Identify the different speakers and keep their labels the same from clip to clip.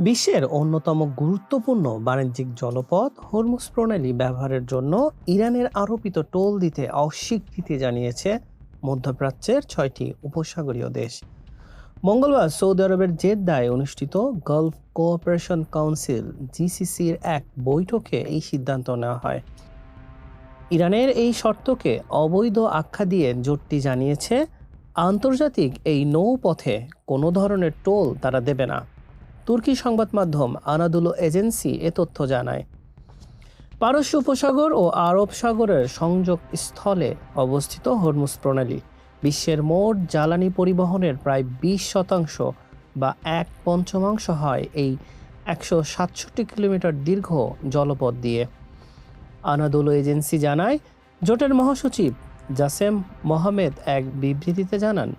Speaker 1: বিশ্বের অন্যতম গুরুত্বপূর্ণ বাণিজ্যিক জলপথ হরমুজ প্রণালী ব্যবহারের জন্য ইরানের আরোপিত টোল দিতে অস্বীকৃতি জানিয়েছে মধ্যপ্রাচ্যের ৬টি উপসাগরীয় দেশ। মঙ্গলবার সৌদি আরবের জেদ্দায় অনুষ্ঠিত গালফ কোঅপারেশন কাউন্সিল জিসিসির এক বৈঠকে এই সিদ্ধান্ত নেওয়া হয়। ইরানের এই শর্তকে অবৈধ আখ্যা দিয়ে জোটটি জানিয়েছে, আন্তর্জাতিক এই নৌপথে কোনো ধরনের টোল তারা দেবে না। তুর্কি সংবাদ মাধ্যম আনাদুলো এজেন্সি এ তথ্য জানায়। পারস্য উপসাগর ও আরব সাগরের সংযোগ স্থলে অবস্থিত হরমুজ প্রণালী বিশ্বের মোট জ্বালানি পরিবহনের প্রায় 20% বা 1/5 হয় এই 167 কিলোমিটার দীর্ঘ জলপথ দিয়ে। আনাদুলো এজেন্সি জানায়, জোটের মহাসচিব জাসেম মোহামেদ এক বিবৃতিতে জানান,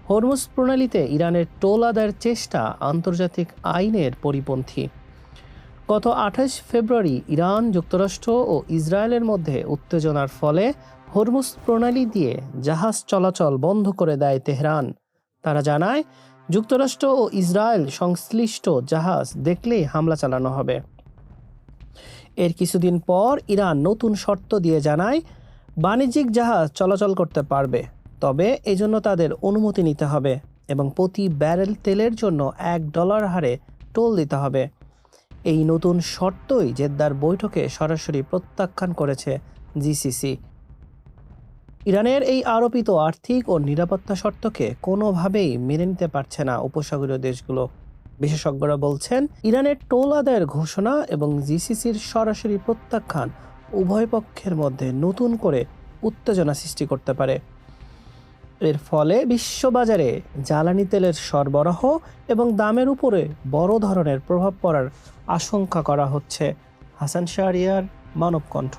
Speaker 1: হরমুজ প্রণালীতে ইরানের টোল আদায়ের চেষ্টা আন্তর্জাতিক আইনের পরিপন্থী। গত 28 ফেব্রুয়ারি ইরান, যুক্তরাষ্ট্র ও ইসরায়েলের মধ্যে উত্তেজনার ফলে হরমুজ প্রণালী দিয়ে জাহাজ চলাচল বন্ধ করে দেয় তেহরান। তারা জানায়, যুক্তরাষ্ট্র ও ইসরায়েল সংশ্লিষ্ট জাহাজ দেখলেই হামলা চালানো হবে। এর কিছুদিন পর ইরান নতুন শর্ত দিয়ে জানায়, বাণিজ্যিক জাহাজ চলাচল করতে পারবে, তবে এজন্য তাদের অনুমতি নিতে হবে এবং প্রতি ব্যারেল তেলের জন্য $1 হারে টোল দিতে হবে। এই নতুন শর্তই জেদ্দার বৈঠকে সরাসরি প্রত্যাখ্যান করেছে জিসিসি। ইরানের এই আরোপিত আর্থিক ও নিরাপত্তা শর্তকে কোনোভাবেই মেনে নিতে পারছে না উপসাগরীয় দেশগুলো। বিশেষজ্ঞরা বলছেন, ইরানের টোল আদায়ের ঘোষণা এবং জিসিসির সরাসরি প্রত্যাখ্যান উভয় পক্ষের মধ্যে নতুন করে উত্তেজনা সৃষ্টি করতে পারে। এর ফলে বিশ্ববাজারে জ্বালানি তেলের সরবরাহ এবং দামের উপরে বড় ধরনের প্রভাব পড়ার আশঙ্কা করা হচ্ছে। হাসান শাহরিয়ার, মানবকণ্ঠ।